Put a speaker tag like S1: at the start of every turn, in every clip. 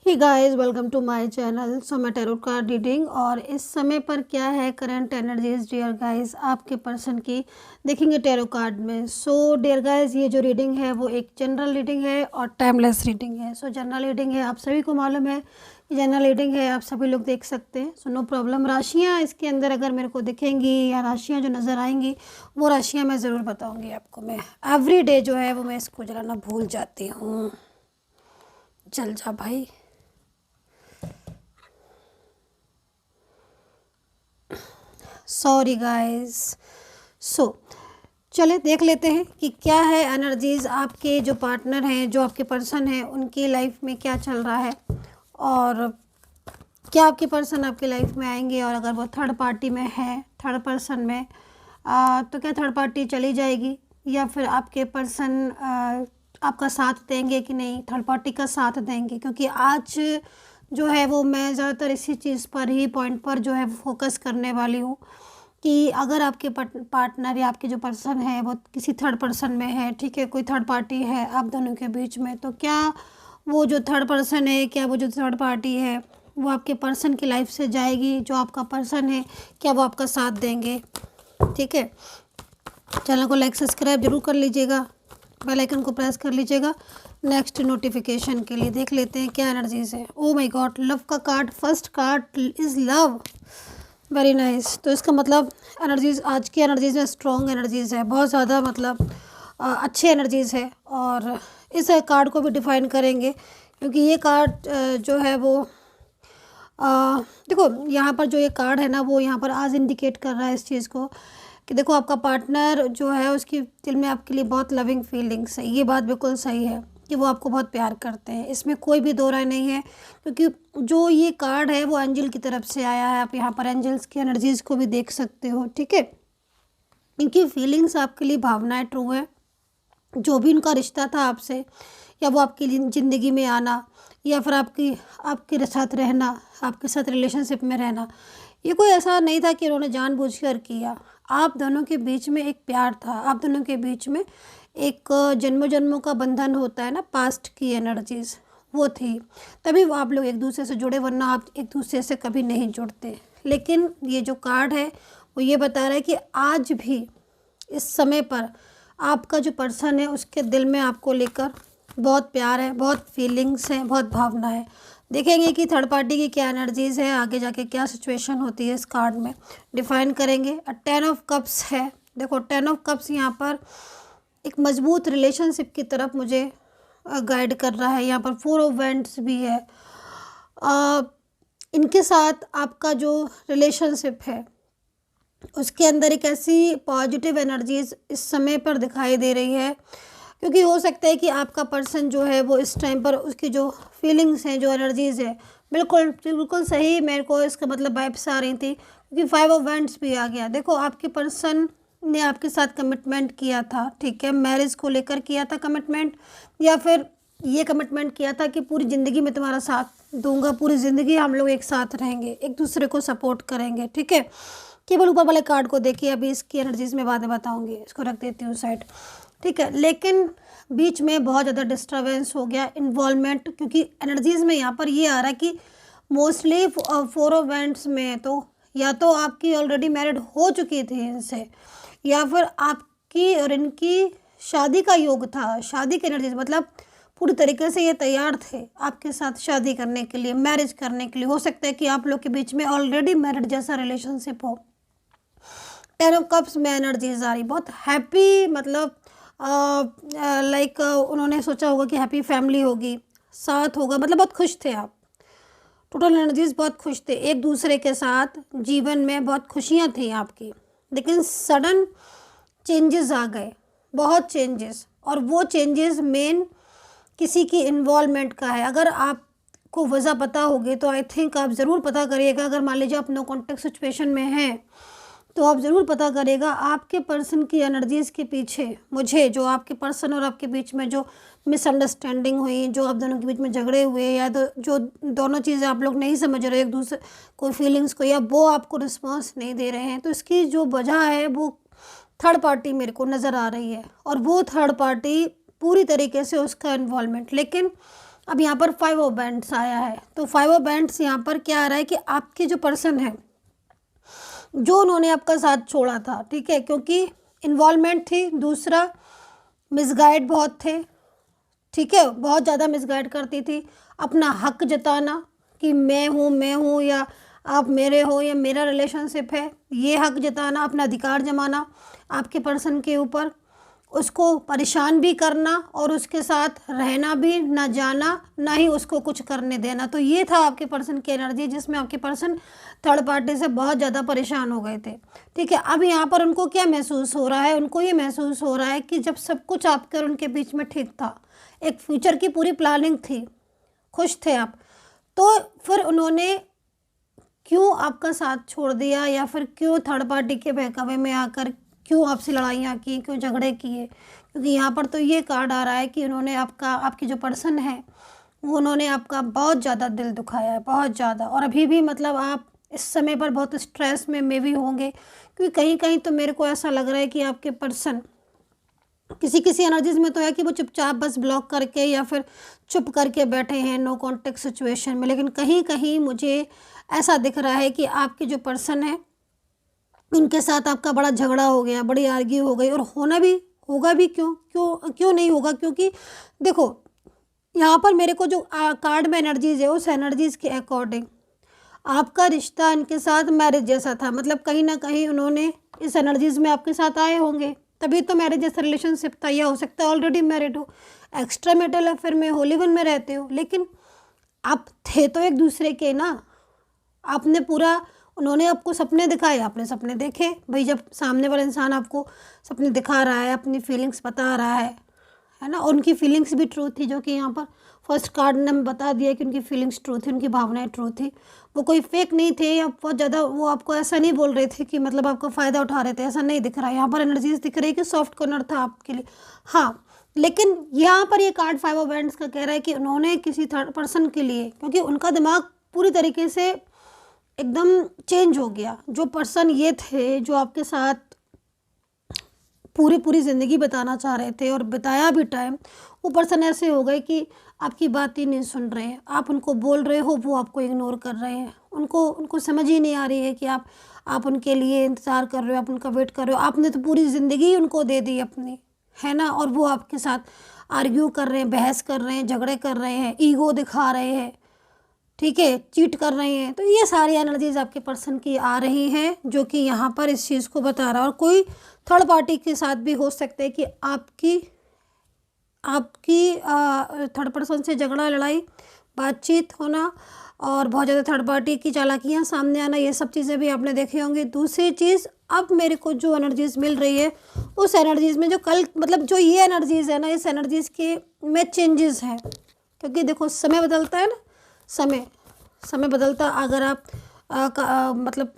S1: Hey guys, welcome to my channel. So मैं tarot card reading और इस समय पर क्या है करंट एनर्जीज डियर गाइस आपके पर्सन की देखेंगे टैरो कार्ड में। सो डियर गाइस, ये जो रीडिंग है वो एक जनरल रीडिंग है और टाइमलेस रीडिंग है। सो जनरल रीडिंग है, आप सभी को मालूम है कि जनरल रीडिंग है, आप सभी लोग देख सकते हैं। So no problem. राशियाँ इसके अंदर अगर मेरे को दिखेंगी या राशियाँ जो नज़र आएंगी वो राशियाँ मैं ज़रूर बताऊँगी आपको। मैं एवरी डे जो है वो मैं इसको जलाना भूल जाती हूँ। जल जा भाई। Sorry guys. सो चले देख लेते हैं कि क्या है एनर्जीज आपके जो पार्टनर हैं, जो आपके पर्सन हैं, उनकी लाइफ में क्या चल रहा है और क्या आपके पर्सन आपकी लाइफ में आएंगे। और अगर वो थर्ड पार्टी में है, थर्ड पर्सन में तो क्या थर्ड पार्टी चली जाएगी या फिर आपके पर्सन आपका साथ देंगे कि नहीं, थर्ड पार्टी का साथ देंगे। क्योंकि आज जो है वो मैं ज़्यादातर इसी चीज़ पर ही पॉइंट पर जो है फोकस करने वाली हूँ कि अगर आपके पार्टनर या आपके जो पर्सन है वो किसी थर्ड पर्सन में है, ठीक है, कोई थर्ड पार्टी है आप दोनों के बीच में, तो क्या वो जो थर्ड पर्सन है, क्या वो जो थर्ड पार्टी है वो आपके पर्सन की लाइफ से जाएगी। जो आपका पर्सन है क्या वो आपका साथ देंगे। ठीक है, चैनल को लाइक सब्सक्राइब जरूर कर लीजिएगा, बेल आइकन को प्रेस कर लीजिएगा नेक्स्ट नोटिफिकेशन के लिए। देख लेते हैं क्या एनर्जीज है। ओ माय गॉड, लव का card, first card is love. Very nice. तो इसका मतलब एनर्जीज, आज की एनर्जीज में स्ट्रॉन्ग एनर्जीज है, बहुत ज़्यादा मतलब अच्छी एनर्जीज है। और इस कार्ड को भी डिफाइन करेंगे क्योंकि ये कार्ड जो है वो देखो यहाँ पर जो ये कार्ड है ना वो यहाँ पर आज इंडिकेट कर रहा है इस चीज़ को कि देखो आपका पार्टनर जो है उसकी दिल में आपके लिए बहुत लविंग फीलिंग्स है। ये बात बिल्कुल सही है कि वो आपको बहुत प्यार करते हैं, इसमें कोई भी दो राय नहीं है। क्योंकि जो ये कार्ड है वो एंजल की तरफ से आया है। आप यहाँ पर एंजल्स की एनर्जीज़ को भी देख सकते हो। ठीक है, इनकी फीलिंग्स आपके लिए भावनाएं ट्रू है। जो भी उनका रिश्ता था आपसे या वो आपकी ज़िंदगी में आना या फिर आपके साथ रहना, आपके साथ रिलेशनशिप में रहना, ये कोई ऐसा नहीं था कि उन्होंने जानबूझकर किया। आप दोनों के बीच में एक प्यार था, आप दोनों के बीच में एक जन्मों जन्मों का बंधन होता है ना, पास्ट की एनर्जीज वो थी, तभी वो आप लोग एक दूसरे से जुड़े, वरना आप एक दूसरे से कभी नहीं जुड़ते। लेकिन ये जो कार्ड है वो ये बता रहा है कि आज भी इस समय पर आपका जो पर्सन है उसके दिल में आपको लेकर बहुत प्यार है, बहुत फीलिंग्स हैं, बहुत भावना है। देखेंगे कि थर्ड पार्टी की क्या एनर्जीज़ है, आगे जाके क्या सिचुएशन होती है इस कार्ड में डिफाइन करेंगे। 10 ऑफ कप्स है। देखो 10 ऑफ कप्स यहाँ पर एक मजबूत रिलेशनशिप की तरफ मुझे गाइड कर रहा है। यहाँ पर 4 ऑफ वेंट्स भी है। इनके साथ आपका जो रिलेशनशिप है उसके अंदर एक ऐसी पॉजिटिव एनर्जीज इस समय पर दिखाई दे रही है। क्योंकि हो सकता है कि आपका पर्सन जो है वो इस टाइम पर उसकी जो फीलिंग्स हैं, जो एनर्जीज़ है, बिल्कुल बिल्कुल सही मेरे को इसका मतलब वाइब्स आ रही थी। क्योंकि 5 ऑफ वेंट्स भी आ गया। देखो आपके पर्सन ने आपके साथ कमिटमेंट किया था, ठीक है, मैरिज को लेकर किया था कमिटमेंट, या फिर ये कमिटमेंट किया था कि पूरी ज़िंदगी में तुम्हारा साथ दूंगा, पूरी ज़िंदगी हम लोग एक साथ रहेंगे, एक दूसरे को सपोर्ट करेंगे। ठीक है, केवल ऊपर वाले कार्ड को देखिए, अभी इसकी एनर्जीज में बातें बताऊंगी, इसको रख देती हूँ साइड। ठीक है, लेकिन बीच में बहुत ज़्यादा डिस्टर्बेंस हो गया, इन्वॉल्वमेंट, क्योंकि एनर्जीज में यहाँ पर ये आ रहा है कि मोस्टली 4 ऑफ वेंट्स में तो या तो आपकी ऑलरेडी मैरिड हो चुकी थी इनसे, या फिर आपकी और इनकी शादी का योग था। शादी की एनर्जीज मतलब पूरी तरीके से ये तैयार थे आपके साथ शादी करने के लिए, मैरिज करने के लिए। हो सकता है कि आप लोग के बीच में ऑलरेडी मैरिड जैसा रिलेशनशिप हो। 10 ऑफ कप्स में एनर्जीज आ रही, बहुत हैप्पी, मतलब लाइक उन्होंने सोचा होगा कि हैप्पी फैमिली होगी, साथ होगा, मतलब बहुत खुश थे आप। टोटल एनर्जीज बहुत खुश थे एक दूसरे के साथ, जीवन में बहुत खुशियाँ थी आपकी। लेकिन सडन चेंजेस आ गए, बहुत चेंजेस, और वो चेंजेस मेन किसी की इन्वॉल्वमेंट का है। अगर आपको वजह पता होगी तो आई थिंक आप ज़रूर पता करिएगा। अगर मान लीजिए आप नो कॉन्टेक्ट सिचुएशन में हैं तो आप ज़रूर पता करिएगा आपके पर्सन की एनर्जीज़ के पीछे मुझे, जो आपके पर्सन और आपके बीच में जो मिसअंडरस्टैंडिंग हुई, जो आप दोनों के बीच में झगड़े हुए, या तो जो दोनों चीज़ें आप लोग नहीं समझ रहे एक दूसरे कोई फीलिंग्स को, या वो आपको रिस्पॉन्स नहीं दे रहे हैं, तो इसकी जो वजह है वो थर्ड पार्टी मेरे को नज़र आ रही है। और वो थर्ड पार्टी पूरी तरीके से उसका इन्वॉल्वमेंट, लेकिन अब यहाँ पर 5 ऑफ बैंड्स आया है, तो 5 ऑफ बैंड्स यहाँ पर क्या आ रहा है कि आपके जो पर्सन है, जो उन्होंने आपका साथ छोड़ा था, ठीक है, क्योंकि इन्वॉल्वमेंट थी। दूसरा, मिसगाइड बहुत थे, ठीक है, बहुत ज़्यादा मिसगाइड करती थी। अपना हक जताना कि मैं हूँ या आप मेरे हो या मेरा रिलेशनशिप है, ये हक जताना, अपना अधिकार जमाना आपके पर्सन के ऊपर, उसको परेशान भी करना और उसके साथ रहना भी, ना जाना ना ही उसको कुछ करने देना। तो ये था आपके पर्सन की एनर्जी, जिसमें आपके पर्सन थर्ड पार्टी से बहुत ज़्यादा परेशान हो गए थे, ठीक है। अब यहाँ पर उनको क्या महसूस हो रहा है, उनको ये महसूस हो रहा है कि जब सब कुछ आपके और उनके बीच में ठीक था, एक फ्यूचर की पूरी प्लानिंग थी, खुश थे आप, तो फिर उन्होंने क्यों आपका साथ छोड़ दिया, या फिर क्यों थर्ड पार्टी के बहकावे में आकर क्यों आपसे लड़ाइयाँ की, क्यों झगड़े किए। क्योंकि यहाँ पर तो ये कार्ड आ रहा है कि उन्होंने आपकी जो पर्सन है वो उन्होंने आपका बहुत ज़्यादा दिल दुखाया है, बहुत ज़्यादा। और अभी भी मतलब आप इस समय पर बहुत स्ट्रेस में भी होंगे, क्योंकि कहीं कहीं तो मेरे को ऐसा लग रहा है कि आपके पर्सन किसी एनर्जीज में तो है कि वो चुपचाप बस ब्लॉक करके या फिर चुप करके बैठे हैं नो कॉन्टेक्ट सिचुएशन में, लेकिन कहीं कहीं मुझे ऐसा दिख रहा है कि आपके जो पर्सन है उनके साथ आपका बड़ा झगड़ा हो गया, बड़ी आर्ग्यू हो गई, और होना भी होगा भी। क्यों क्यों क्यों नहीं होगा, क्योंकि देखो यहाँ पर मेरे को जो कार्ड में एनर्जीज है, उस एनर्जीज के अकॉर्डिंग आपका रिश्ता इनके साथ मैरिज जैसा था। मतलब कहीं ना कहीं उन्होंने इस एनर्जीज में आपके साथ आए होंगे, तभी तो मैरिज जैसा रिलेशनशिप था, या हो सकता है ऑलरेडी मैरिड हो, एक्स्ट्रा मैरिटल अफेयर में हो, लिव इन में रहते हो, लेकिन आप थे तो एक दूसरे के ना। आपने पूरा, उन्होंने आपको सपने दिखाए, आपने सपने देखे। भाई जब सामने वाला इंसान आपको सपने दिखा रहा है, अपनी फीलिंग्स बता रहा है ना, और उनकी फीलिंग्स भी ट्रू थी, जो कि यहाँ पर फर्स्ट कार्ड ने हमें बता दिया कि उनकी फीलिंग्स ट्रू थी, उनकी भावनाएं ट्रू थी। वो कोई फेक नहीं थे, या बहुत ज़्यादा वो आपको ऐसा नहीं बोल रहे थे कि मतलब आपका फ़ायदा उठा रहे थे, ऐसा नहीं दिख रहा है। यहाँ पर एनर्जीज दिख रही है कि सॉफ्ट कॉर्नर था आपके लिए, हाँ। लेकिन यहाँ पर ये कार्ड 5 ऑफ बैंड्स का कह रहा है कि उन्होंने किसी थर्ड पर्सन के लिए, क्योंकि उनका दिमाग पूरी तरीके से एकदम चेंज हो गया। जो पर्सन ये थे जो आपके साथ पूरी ज़िंदगी बिताना चाह रहे थे और बिताया भी टाइम, वो पर्सन ऐसे हो गए कि आपकी बात ही नहीं सुन रहे हैं। आप उनको बोल रहे हो, वो आपको इग्नोर कर रहे हैं। उनको समझ ही नहीं आ रही है कि आप उनके लिए इंतज़ार कर रहे हो, आप उनका वेट कर रहे हो। आपने तो पूरी ज़िंदगी उनको दे दी अपनी, है ना, और वो आपके साथ आर्ग्यू कर रहे हैं, बहस कर रहे हैं, झगड़े कर रहे हैं, ईगो दिखा रहे हैं, ठीक है, चीट कर रहे हैं। तो ये सारी एनर्जीज आपके पर्सन की आ रही हैं, जो कि यहाँ पर इस चीज़ को बता रहा है। और कोई थर्ड पार्टी के साथ भी हो सकता है कि आपकी थर्ड पर्सन से झगड़ा, लड़ाई, बातचीत होना, और बहुत ज़्यादा थर्ड पार्टी की चालाकियाँ सामने आना, ये सब चीज़ें भी आपने देखी होंगी। दूसरी चीज़, अब मेरे को जो एनर्जीज मिल रही है, उस एनर्जीज में जो कल मतलब जो ये एनर्जीज है ना, इस एनर्जीज के में चेंजेस हैं। क्योंकि देखो समय बदलता है ना, समय बदलता। अगर आप मतलब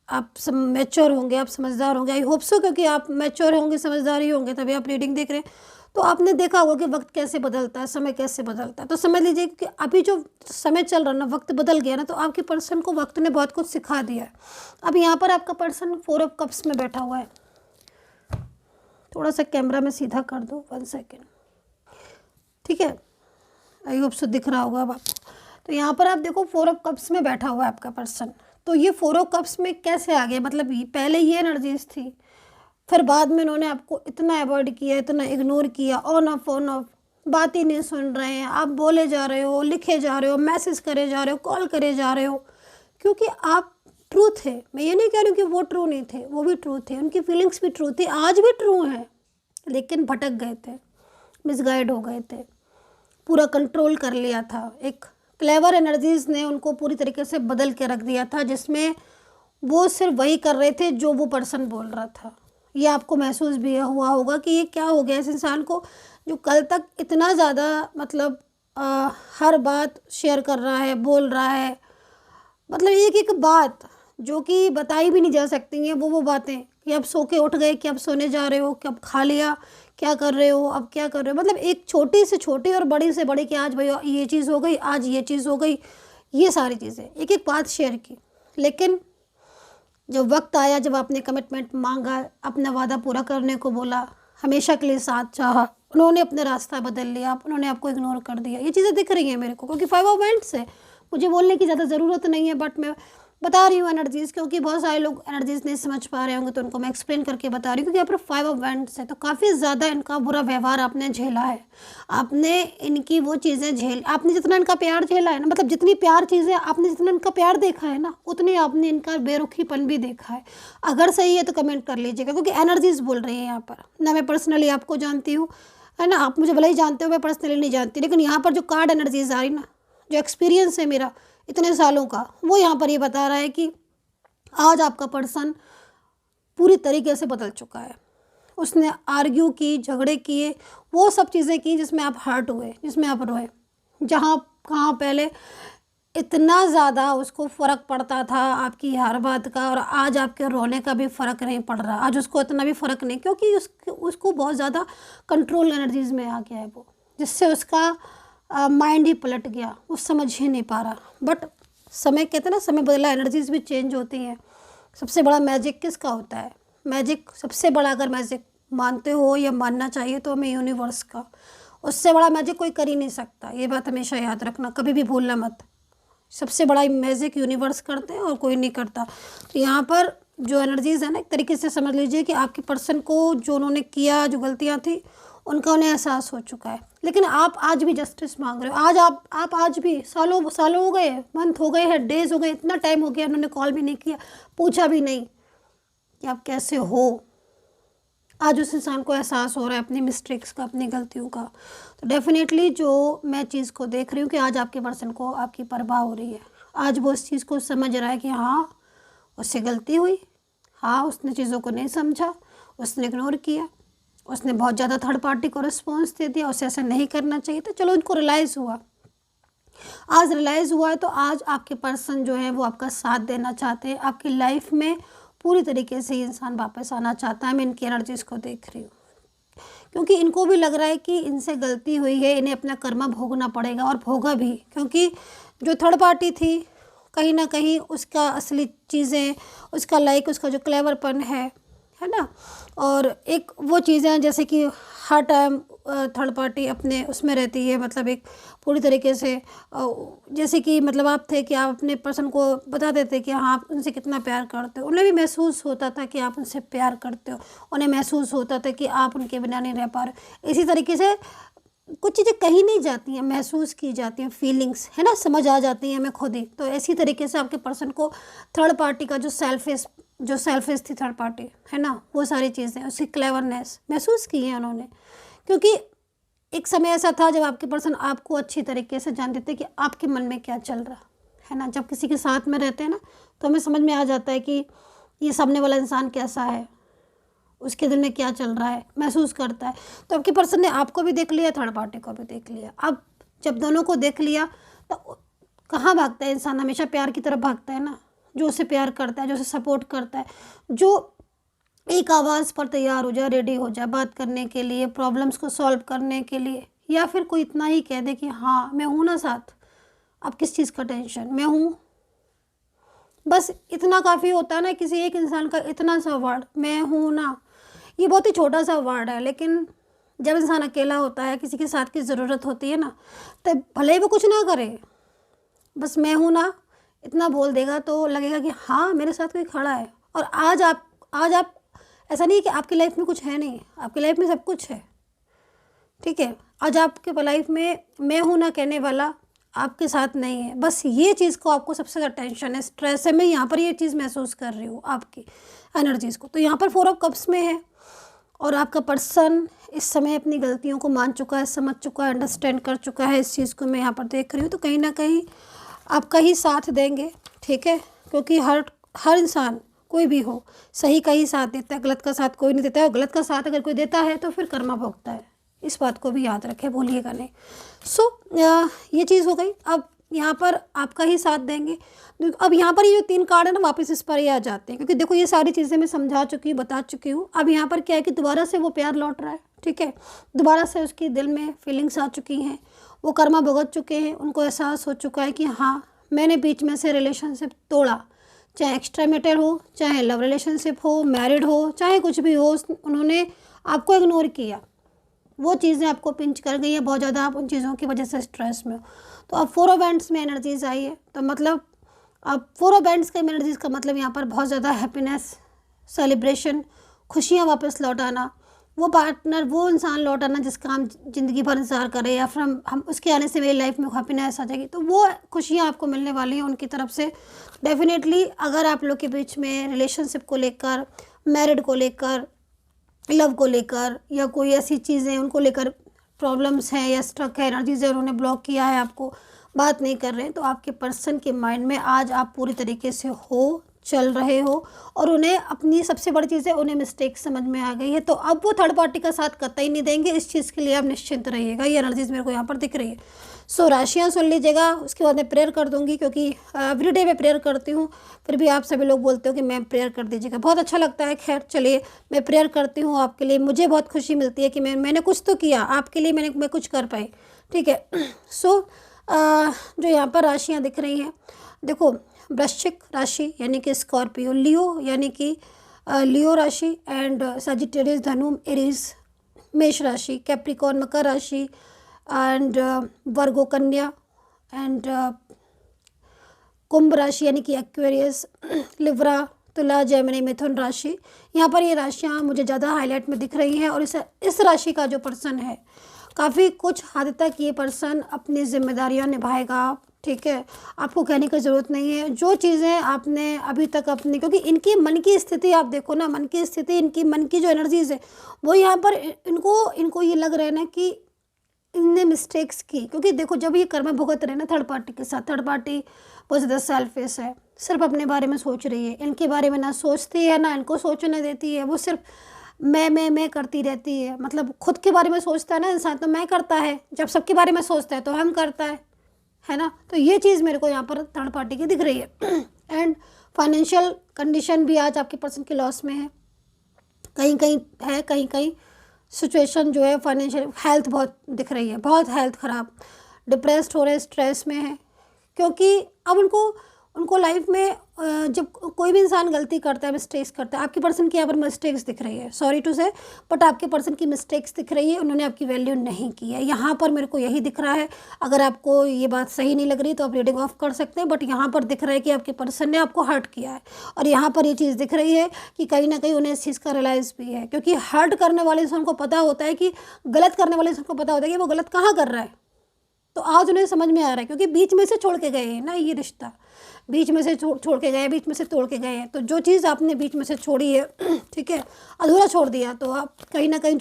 S1: आप मैच्योर होंगे, आप समझदार होंगे, आई होप सो, क्योंकि आप मैच्योर होंगे, समझदार ही होंगे, तभी आप रीडिंग देख रहे हैं। तो आपने देखा होगा कि वक्त कैसे बदलता है, समय कैसे बदलता है। तो समझ लीजिए कि अभी जो समय चल रहा है ना, वक्त बदल गया ना, तो आपके पर्सन को वक्त ने बहुत कुछ सिखा दिया है। अब यहाँ पर आपका पर्सन 4 ऑफ कप्स में बैठा हुआ है। थोड़ा सा कैमरा में सीधा कर दो, 1 सेकेंड, ठीक है, आई होप सो दिख रहा होगा अब आपको। तो यहाँ पर आप देखो 4 ऑफ कप्स में बैठा हुआ है आपका पर्सन। तो ये 4 ऑफ कप्स में कैसे आ गया, मतलब पहले ये एनर्जीज थी, फिर बाद में उन्होंने आपको इतना अवॉइड किया, इतना इग्नोर किया, ऑन ऑफ, बात ही नहीं सुन रहे हैं। आप बोले जा रहे हो, लिखे जा रहे हो, मैसेज करे जा रहे हो, कॉल करे जा रहे हो, क्योंकि आप ट्रू थे। मैं ये नहीं कह रही हूँ कि वो ट्रू नहीं थे, वो भी ट्रू थे, उनकी फीलिंग्स भी ट्रू थी, आज भी ट्रू हैं, लेकिन भटक गए थे, मिसगाइड हो गए थे, पूरा कंट्रोल कर लिया था। एक क्लेवर एनर्जीज ने उनको पूरी तरीके से बदल के रख दिया था, जिसमें वो सिर्फ वही कर रहे थे जो वो पर्सन बोल रहा था। ये आपको महसूस भी हुआ होगा कि ये क्या हो गया इस इंसान को, जो कल तक इतना ज़्यादा मतलब हर बात शेयर कर रहा है, बोल रहा है, मतलब एक एक बात जो कि बताई भी नहीं जा सकती हैं, वो बातें कि अब सो के उठ गए, कि अब सोने जा रहे हो, कि अब खा लिया, क्या कर रहे हो, अब क्या कर रहे हो, मतलब एक छोटी से छोटी और बड़ी से बड़ी कि आज भाई ये चीज़ हो गई, आज ये चीज़ हो गई, ये सारी चीज़ें एक एक बात शेयर की। लेकिन जब वक्त आया, जब आपने कमिटमेंट मांगा, अपना वादा पूरा करने को बोला, हमेशा के लिए साथ चाहा, उन्होंने अपना रास्ता बदल लिया, उन्होंने आपको इग्नोर कर दिया। ये चीज़ें दिख रही हैं मेरे को, क्योंकि 5 ऑफ वांड्स है। मुझे बोलने की ज़्यादा ज़रूरत नहीं है, बट मैं बता रही हूँ एनर्जीज़, क्योंकि बहुत सारे लोग एनर्जीज़ नहीं समझ पा रहे होंगे, तो उनको मैं एक्सप्लेन करके बता रही हूँ। क्योंकि यहाँ पर 5 ऑफ वांड्स है, तो काफ़ी ज़्यादा इनका बुरा व्यवहार आपने झेला है। आपने इनकी वो चीज़ें आपने जितना इनका प्यार झेला है ना, मतलब जितनी प्यार चीज़ें आपने, जितना इनका प्यार देखा है ना, उतनी आपने इनका बेरुखीपन भी देखा है। अगर सही है तो कमेंट कर लीजिएगा, क्योंकि एनर्जीज़ बोल रही है यहाँ पर। ना मैं पर्सनली आपको जानती हूँ, है ना, आप मुझे भले ही जानते हो, मैं पर्सनली नहीं जानती, लेकिन यहाँ पर जो कार्ड एनर्जीज आ रही ना, जो एक्सपीरियंस है मेरा इतने सालों का, वो यहाँ पर ये बता रहा है कि आज आपका पर्सन पूरी तरीके से बदल चुका है। उसने आर्ग्यू की, झगड़े किए, वो सब चीज़ें की जिसमें आप हर्ट हुए, जिसमें आप रोए। जहाँ कहाँ पहले इतना ज़्यादा उसको फ़र्क पड़ता था आपकी हर बात का, और आज आपके रोने का भी फ़र्क नहीं पड़ रहा। आज उसको इतना भी फ़र्क नहीं, क्योंकि उसको बहुत ज़्यादा कंट्रोल एनर्जीज़ में आ गया है वो, जिससे उसका माइंड ही पलट गया, वो समझ ही नहीं पा रहा। बट समय, कहते हैं ना, समय बदला, एनर्जीज़ भी चेंज होती हैं। सबसे बड़ा मैजिक किसका होता है? मैजिक सबसे बड़ा, अगर मैजिक मानते हो या मानना चाहिए तो हमें यूनिवर्स का, उससे बड़ा मैजिक कोई कर ही नहीं सकता। ये बात हमेशा याद रखना, कभी भी भूलना मत। सबसे बड़ा मैजिक यूनिवर्स करते हैं और कोई नहीं करता। तो यहाँ पर जो एनर्जीज़ है ना, एक तरीके से समझ लीजिए कि आपके पर्सन को जो उन्होंने किया, जो गलतियाँ थी, उनका उन्हें एहसास हो चुका है। लेकिन आप आज भी जस्टिस मांग रहे हो। आज आप आज भी, सालों हो गए, मंथ हो गए हैं, डेज हो गए, इतना टाइम हो गया, उन्होंने कॉल भी नहीं किया, पूछा भी नहीं कि आप कैसे हो। आज उस इंसान को एहसास हो रहा है अपनी मिस्टेक्स का, अपनी गलतियों का। तो डेफिनेटली जो मैं चीज़ को देख रही हूँ कि आज आपके पर्सन को आपकी परवाह हो रही है। आज वो इस चीज़ को समझ रहा है कि हाँ, उससे गलती हुई, हाँ, उसने चीज़ों को नहीं समझा, उसने इग्नोर किया, उसने बहुत ज़्यादा थर्ड पार्टी को रिस्पॉन्स दे दिया, उसे ऐसा नहीं करना चाहिए था। चलो, उनको रियलाइज़ हुआ। आज रियलाइज़ हुआ है तो आज आपके पर्सन जो है वो आपका साथ देना चाहते हैं। आपकी लाइफ में पूरी तरीके से ये इंसान वापस आना चाहता है। मैं इनकी एनर्जीज़ को देख रही हूँ, क्योंकि इनको भी लग रहा है कि इनसे गलती हुई है, इन्हें अपना कर्मा भोगना पड़ेगा, और भोगा भी। क्योंकि जो थर्ड पार्टी थी, कहीं ना कहीं उसका असली चीज़ें, उसका उसका जो क्लेवरपन है ना, और एक वो चीज़ें जैसे कि हर टाइम थर्ड पार्टी अपने उसमें रहती है, मतलब एक पूरी तरीके से जैसे कि, मतलब आप थे कि आप अपने पर्सन को बता देते कि हाँ, आप उनसे कितना प्यार करते हो। उन्हें भी महसूस होता था कि आप उनसे प्यार करते हो, उन्हें महसूस होता था कि आप उनके बिना नहीं रह पा रहे। इसी तरीके से कुछ चीज़ें कहीं नहीं जाती हैं, महसूस की जाती हैं, फीलिंग्स, है ना, समझ आ जाती हैं हमें खुद ही। तो इसी तरीके से आपके पर्सन को थर्ड पार्टी का जो सेल्फिश थी थर्ड पार्टी, है ना, वो सारी चीज़ें, उसकी क्लेवरनेस महसूस की है उन्होंने। क्योंकि एक समय ऐसा था जब आपके पर्सन आपको अच्छी तरीके से जानते थे कि आपके मन में क्या चल रहा है ना। जब किसी के साथ में रहते हैं ना, तो हमें समझ में आ जाता है कि ये सामने वाला इंसान कैसा है, उसके दिल में क्या चल रहा है, महसूस करता है। तो आपके पर्सन ने आपको भी देख लिया, थर्ड पार्टी को भी देख लिया। अब जब दोनों को देख लिया तो कहाँ भागता है इंसान? हमेशा प्यार की तरफ भागता है ना, जो उसे प्यार करता है, जो उसे सपोर्ट करता है, जो एक आवाज़ पर तैयार हो जाए, रेडी हो जाए बात करने के लिए, प्रॉब्लम्स को सॉल्व करने के लिए, या फिर कोई इतना ही कह दे कि हाँ, मैं हूँ ना साथ, अब किस चीज़ का टेंशन, मैं हूँ। बस इतना काफ़ी होता है ना किसी एक इंसान का, इतना सा वर्ड, मैं हूँ ना। ये बहुत ही छोटा सा वर्ड है, लेकिन जब इंसान अकेला होता है, किसी के साथ की ज़रूरत होती है ना, तो भले ही वो कुछ ना करे, बस मैं हूँ ना इतना बोल देगा तो लगेगा कि हाँ, मेरे साथ कोई खड़ा है। और आज आप ऐसा नहीं है कि आपकी लाइफ में कुछ है नहीं, आपकी लाइफ में सब कुछ है, ठीक है। आज आपके लाइफ में मैं हूँ ना कहने वाला आपके साथ नहीं है। बस ये चीज़ को आपको सबसे ज़्यादा टेंशन है, स्ट्रेस है। मैं यहाँ पर ये चीज़ महसूस कर रही हूँ आपकी एनर्जीज़ को। तो यहाँ पर 4 ऑफ कप्स में है, और आपका पर्सन इस समय अपनी गलतियों को मान चुका है, समझ चुका है, अंडरस्टैंड कर चुका है। इस चीज़ को मैं यहाँ पर देख रही हूँ। तो कहीं ना कहीं आपका ही साथ देंगे, ठीक है, क्योंकि हर इंसान, कोई भी हो, सही का ही साथ देता है, गलत का साथ कोई नहीं देता है। और गलत का साथ अगर कोई देता है तो फिर कर्मा भोगता है। इस बात को भी याद रखें, भूलिएगा नहीं। ये चीज़ हो गई। अब यहाँ पर आपका ही साथ देंगे। अब यहाँ पर ये जो 3 कार्ड है ना, वापस इस पर ही आ जाते हैं, क्योंकि देखो ये सारी चीज़ें मैं समझा चुकी हूँ, बता चुकी हूँ। अब यहाँ पर क्या है कि दोबारा से वो प्यार लौट रहा है, ठीक है। दोबारा से उसके दिल में फीलिंग्स आ चुकी हैं, वो कर्मा भुगत चुके हैं, उनको एहसास हो चुका है कि हाँ, मैंने बीच में से रिलेशनशिप तोड़ा, चाहे एक्स्ट्रा मैरिटल हो, चाहे लव रिलेशनशिप हो, मैरिड हो, चाहे कुछ भी हो, उन्होंने आपको इग्नोर किया, वो चीज़ें आपको पिंच कर गई हैं, बहुत ज़्यादा आप उन चीज़ों की वजह से स्ट्रेस में हो। तो अब 4 ऑफ बैंड्स में एनर्जीज आई है, तो मतलब अब 4 ऑफ बैंड्स के एनर्जीज का मतलब यहाँ पर बहुत ज़्यादा हैप्पीनेस, सेलिब्रेशन, खुशियाँ वापस लौट आना, वो पार्टनर, वो इंसान लौट आना जिसका हम ज़िंदगी भर इंतज़ार कर रहे हैं, या फिर हम उसके आने से मेरी लाइफ में हैप्पीनेस आ जाएगी, तो वो खुशियाँ आपको मिलने वाली हैं उनकी तरफ से। डेफिनेटली अगर आप लोग के बीच में रिलेशनशिप को लेकर, मैरिड को लेकर, लव को लेकर, या कोई ऐसी चीज़ें उनको लेकर प्रॉब्लम्स हैं या स्ट्रक है, एनर्जीज है, उन्होंने ब्लॉक किया है, आपको बात नहीं कर रहे हैं, तो आपके पर्सन के माइंड में आज आप पूरी तरीके से हो, चल रहे हो, और उन्हें अपनी सबसे बड़ी चीज़ है, उन्हें मिस्टेक समझ में आ गई है, तो अब वो थर्ड पार्टी का साथ कतई नहीं देंगे। इस चीज़ के लिए आप निश्चिंत रहिएगा। ये एनर्जीज मेरे को यहाँ पर दिख रही है। सो राशियाँ सुन लीजिएगा, उसके बाद मैं प्रेयर कर दूँगी, क्योंकि एवरीडे मैं प्रेयर करती हूँ, फिर भी आप सभी लोग बोलते हो कि मैम प्रेयर कर दीजिएगा, बहुत अच्छा लगता है। खैर चलिए, मैं प्रेयर करती हूँ आपके लिए। मुझे बहुत खुशी मिलती है कि मैंने कुछ तो किया आपके लिए, मैं कुछ कर पाई, ठीक है। सो जो यहाँ पर राशियाँ दिख रही हैं, देखो, वृश्चिक राशि यानी कि स्कॉर्पियो, लियो यानी कि लियो राशि, एंड सजिटेरियस धनु, एरीज मेष राशि, कैप्रिकॉर्न मकर राशि, एंड वर्गो कन्या, एंड कुंभ राशि यानी कि एक्वेरियस, लिब्रा, तुला, जेमिनी, मिथुन राशि। यहाँ पर ये राशियाँ मुझे ज़्यादा हाईलाइट में दिख रही हैं, और इस राशि का जो पर्सन है, काफ़ी कुछ हद तक ये पर्सन अपनी जिम्मेदारियाँ निभाएगा, ठीक है। आपको कहने की ज़रूरत नहीं है जो चीज़ें आपने अभी तक अपनी, क्योंकि इनकी मन की स्थिति आप देखो ना, मन की स्थिति, इनकी मन की जो एनर्जीज है, वो यहाँ पर इनको ये लग रहा है ना कि इनने मिस्टेक्स की, क्योंकि देखो जब ये कर्म भुगत रहे ना थर्ड पार्टी के साथ, थर्ड पार्टी बहुत ज़्यादा सेल्फिश है, सिर्फ अपने बारे में सोच रही है, इनके बारे में ना सोचती है ना इनको सोचने देती है, वो सिर्फ मैं करती रहती है। मतलब खुद के बारे में सोचता है ना इंसान तो मैं करता है, जब सबके बारे में सोचता है तो हम करता है ना। तो ये चीज़ मेरे को यहाँ पर थर्ड पार्टी की दिख रही है। एंड फाइनेंशियल कंडीशन भी आज आपके पर्सन के लॉस में है, कहीं कहीं है, कहीं कहीं सिचुएशन जो है फाइनेंशियल, हेल्थ बहुत दिख रही है, बहुत हेल्थ ख़राब, डिप्रेस्ड हो रहे, स्ट्रेस में है, क्योंकि अब उनको लाइफ में जब कोई भी इंसान गलती करता है, मिस्टेक्स करता है, आपके पर्सन की यहाँ पर मिस्टेक्स दिख रही है, सॉरी टू से, बट आपके पर्सन की मिस्टेक्स दिख रही है, उन्होंने आपकी वैल्यू नहीं की है। यहाँ पर मेरे को यही दिख रहा है। अगर आपको ये बात सही नहीं लग रही तो आप रीडिंग ऑफ कर सकते हैं, बट यहाँ पर दिख रहा है कि आपके पर्सन ने आपको हर्ट किया है, और यहाँ पर ये चीज़ दिख रही है कि कहीं ना कहीं उन्हें इस चीज़ का रियलाइज़ भी है, क्योंकि हर्ट करने वाले इंसान को पता होता है कि गलत करने वाले इंसान को पता होता है कि वो गलत कहाँ कर रहा है, तो आज उन्हें समझ में आ रहा है, क्योंकि बीच में से छोड़ के गए हैं ना, ये रिश्ता बीच में से छोड़ के गए, बीच में से तोड़ के गए हैं, तो जो चीज़ आपने बीच में से छोड़ी है, ठीक है, अधूरा छोड़ दिया, तो आप कहीं ना कहीं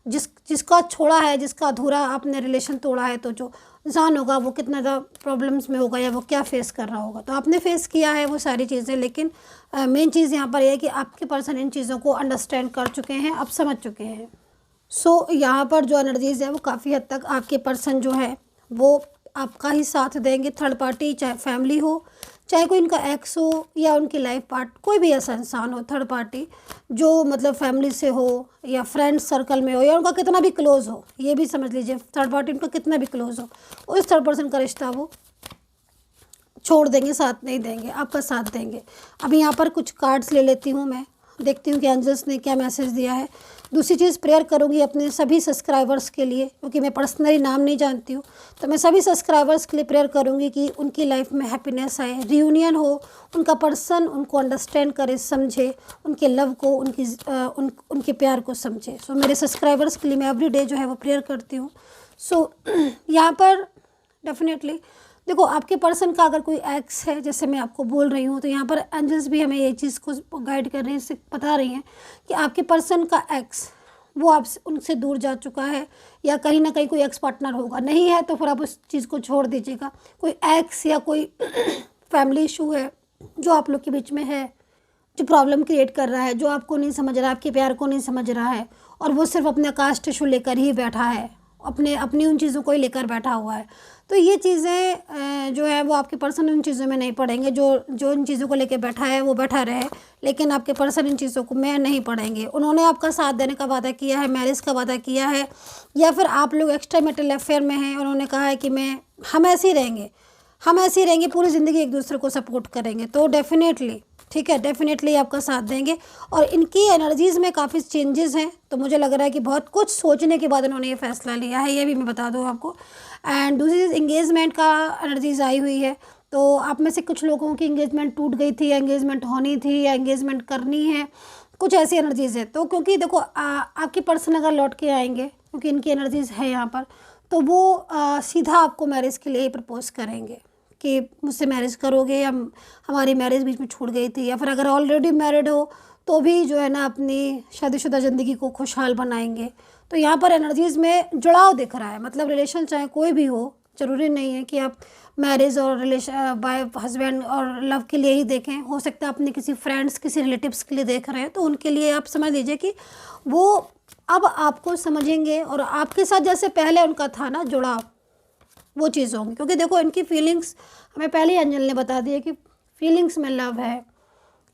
S1: जिसका छोड़ा है, जिसका अधूरा आपने रिलेशन तोड़ा है, तो जो इंसान होगा वो कितना ज़्यादा प्रॉब्लम्स में होगा, या वो क्या फेस कर रहा होगा, तो आपने फेस किया है वो सारी चीज़ें। लेकिन मेन चीज़ यहाँ पर यह है कि आपके पर्सन इन चीज़ों को अंडरस्टैंड कर चुके हैं, अब समझ चुके हैं। सो यहाँ पर जो एनर्जीज़ है वो काफ़ी हद तक आपके पर्सन जो है वो आपका ही साथ देंगे। थर्ड पार्टी, चाहे फैमिली हो, चाहे कोई इनका एक्स हो, या उनकी लाइफ पार्ट, कोई भी ऐसा इंसान हो थर्ड पार्टी जो मतलब फैमिली से हो या फ्रेंड सर्कल में हो, या उनका कितना भी क्लोज हो, ये भी समझ लीजिए थर्ड पार्टी उनका कितना भी क्लोज हो, उस थर्ड पर्सन का रिश्ता वो छोड़ देंगे, साथ नहीं देंगे, आपका साथ देंगे। अभी यहाँ पर कुछ कार्ड्स ले लेती हूँ मैं, देखती हूँ कि एंजल्स ने क्या मैसेज दिया है। दूसरी चीज़, प्रेयर करूँगी अपने सभी सब्सक्राइबर्स के लिए, क्योंकि मैं पर्सनली नाम नहीं जानती हूँ, तो मैं सभी सब्सक्राइबर्स के लिए प्रेयर करूँगी कि उनकी लाइफ में हैप्पीनेस आए, रियूनियन हो, उनका पर्सन उनको अंडरस्टैंड करे, समझे, उनके लव को, उनके प्यार को समझे। सो मेरे सब्सक्राइबर्स के लिए मैं एवरी डे जो है वो प्रेयर करती हूँ। सो यहाँ पर डेफिनेटली देखो, आपके पर्सन का अगर कोई एक्स है, जैसे मैं आपको बोल रही हूँ, तो यहाँ पर एंजल्स भी हमें ये चीज़ को गाइड कर रही हैं, इससे बता रही हैं कि आपके पर्सन का एक्स वो आप उनसे दूर जा चुका है, या कहीं ना कहीं कोई एक्स पार्टनर होगा, नहीं है तो फिर आप उस चीज़ को छोड़ दीजिएगा। कोई एक्स या कोई फैमिली इशू है जो आप लोग के बीच में है, जो प्रॉब्लम क्रिएट कर रहा है, जो आपको नहीं समझ रहा है, आपके प्यार को नहीं समझ रहा है, और वो सिर्फ अपने कास्ट इशू लेकर ही बैठा है, अपनी उन चीज़ों को ही लेकर बैठा हुआ है। तो ये चीज़ें जो है वो आपके पर्सन उन चीज़ों में नहीं पड़ेंगे, जो इन चीज़ों को लेकर बैठा है वो बैठा रहे, लेकिन आपके पर्सन इन चीज़ों को में नहीं पड़ेंगे। उन्होंने आपका साथ देने का वादा किया है, मैरिज का वादा किया है, या फिर आप लोग एक्स्ट्रा मैरिटल अफेयर में हैं, उन्होंने कहा है कि हम ऐसे ही रहेंगे, हम ऐसे ही रहेंगे पूरी ज़िंदगी, एक दूसरे को सपोर्ट करेंगे तो डेफिनेटली, ठीक है, डेफिनेटली आपका साथ देंगे। और इनकी एनर्जीज़ में काफ़ी चेंजेस हैं, तो मुझे लग रहा है कि बहुत कुछ सोचने के बाद इन्होंने ये फैसला लिया है, ये भी मैं बता दूँ आपको। एंड दूसरी चीज़, इंगेजमेंट का एनर्जीज आई हुई है, तो आप में से कुछ लोगों की इंगेजमेंट टूट गई थी, या इंगेजमेंट होनी थी, या इंगेजमेंट करनी है, कुछ ऐसी एनर्जीज़ है। तो क्योंकि देखो आपकी पर्सन अगर लौट के आएंगे, क्योंकि इनकी एनर्जीज़ है यहाँ पर, तो वो सीधा आपको मैरिज के लिए ही प्रपोज करेंगे कि मुझसे मैरिज करोगे, या हमारी मैरिज बीच में छूट गई थी, या फिर अगर ऑलरेडी मैरिड हो तो भी जो है ना अपनी शादीशुदा ज़िंदगी को खुशहाल बनाएंगे। तो यहाँ पर एनर्जीज़ में जुड़ाव दिख रहा है, मतलब रिलेशन चाहे कोई भी हो, ज़रूरी नहीं है कि आप मैरिज और रिलेशन बाय हस्बैंड और लव के लिए ही देखें। हो सकता है अपने किसी फ्रेंड्स, किसी रिलेटिव्स के लिए देख रहे हैं, तो उनके लिए आप समझ लीजिए कि वो अब आपको समझेंगे, और आपके साथ जैसे पहले उनका था ना जुड़ाव, वो चीज़ होंगी। क्योंकि देखो इनकी फीलिंग्स हमें पहले ही अंजल ने बता दिया कि फीलिंग्स में लव है,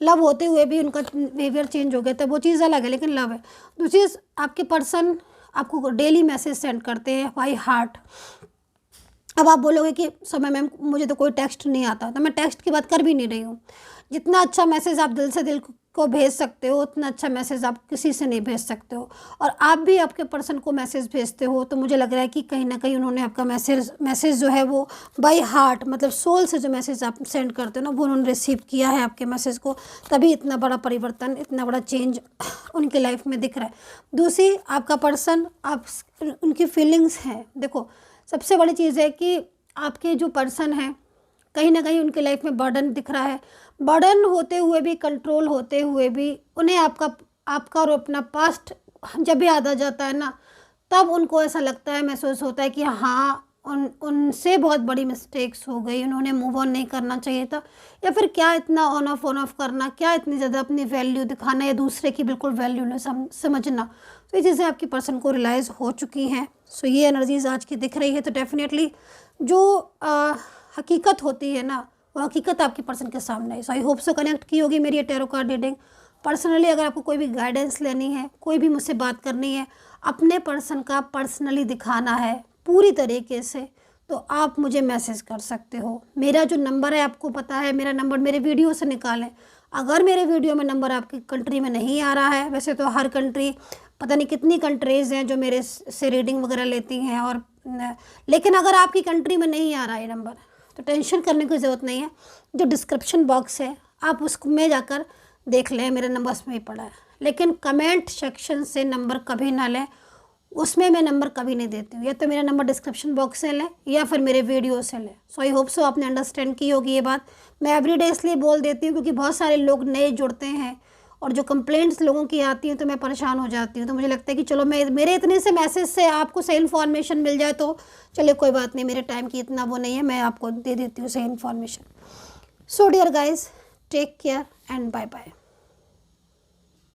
S1: लव होते हुए भी उनका बिहेवियर चेंज हो गया था, वो चीज़ अलग है, लेकिन लव है। दूसरी चीज़, आपके पर्सन आपको डेली मैसेज सेंड करते हैं बाय हार्ट। अब आप बोलोगे कि समय मैम मुझे तो कोई टेक्स्ट नहीं आता, तो मैं टेक्स्ट की बात कर भी नहीं रही हूँ। जितना अच्छा मैसेज आप दिल से दिल को भेज सकते हो, उतना अच्छा मैसेज आप किसी से नहीं भेज सकते हो। और आप भी आपके पर्सन को मैसेज भेजते हो, तो मुझे लग रहा है कि कहीं ना कहीं उन्होंने आपका मैसेज जो है वो बाय हार्ट, मतलब सोल से जो मैसेज आप सेंड करते हो ना, वो उन्होंने रिसीव किया है आपके मैसेज को, तभी इतना बड़ा परिवर्तन, इतना बड़ा चेंज उनकी लाइफ में दिख रहा है। दूसरी, आपका पर्सन, आप उनकी फीलिंग्स हैं, देखो सबसे बड़ी चीज़ है कि आपके जो पर्सन हैं कहीं ना कहीं उनके लाइफ में बर्डन दिख रहा है। बर्डन होते हुए भी, कंट्रोल होते हुए भी, उन्हें आपका और अपना पास्ट जब भी याद आ जाता है ना, तब उनको ऐसा लगता है, महसूस होता है कि हाँ उनसे बहुत बड़ी मिस्टेक्स हो गई, उन्होंने मूव ऑन नहीं करना चाहिए था, या फिर क्या इतना ऑन ऑफ करना, क्या इतनी ज़्यादा अपनी वैल्यू दिखाना, या दूसरे की बिल्कुल वैल्यू न समझना। तो ये चीज़ें आपकी पर्सन को रियलाइज़ हो चुकी हैं। सो ये एनर्जीज आज की दिख रही है, तो डेफिनेटली जो हकीकत होती है ना, वो हकीकत आपके पर्सन के सामने है। सो आई होप सो कनेक्ट की होगी मेरी ये टैरो कार्ड रीडिंग। पर्सनली अगर आपको कोई भी गाइडेंस लेनी है, कोई भी मुझसे बात करनी है, अपने पर्सन का पर्सनली दिखाना है पूरी तरीके से, तो आप मुझे मैसेज कर सकते हो। मेरा जो नंबर है आपको पता है, मेरा नंबर मेरे वीडियो से निकालें। अगर मेरे वीडियो में नंबर आपकी कंट्री में नहीं आ रहा है, वैसे तो हर कंट्री, पता नहीं कितनी कंट्रीज़ हैं जो मेरे से रीडिंग वगैरह लेती हैं, और लेकिन अगर आपकी कंट्री में नहीं आ रहा है नंबर, तो टेंशन करने की ज़रूरत नहीं है। जो डिस्क्रिप्शन बॉक्स है आप उसमें जाकर देख लें, मेरा नंबर उसमें ही पड़ा है। लेकिन कमेंट सेक्शन से नंबर कभी ना लें, उसमें मैं नंबर कभी नहीं देती हूँ। या तो मेरा नंबर डिस्क्रिप्शन बॉक्स से लें, या फिर मेरे वीडियो से लें। सो आई होप सो आपने अंडरस्टैंड की होगी ये बात। मैं एवरीडे इसलिए बोल देती हूँ क्योंकि बहुत सारे लोग नए जुड़ते हैं, और जो कंप्लेंट्स लोगों की आती हैं तो मैं परेशान हो जाती हूँ। तो मुझे लगता है कि चलो मेरे इतने से मैसेज से आपको सही इन्फॉर्मेशन मिल जाए तो चलिए कोई बात नहीं, मेरे टाइम की इतना वो नहीं है, मैं आपको दे देती हूँ सही information. So dear guys, take care and bye bye.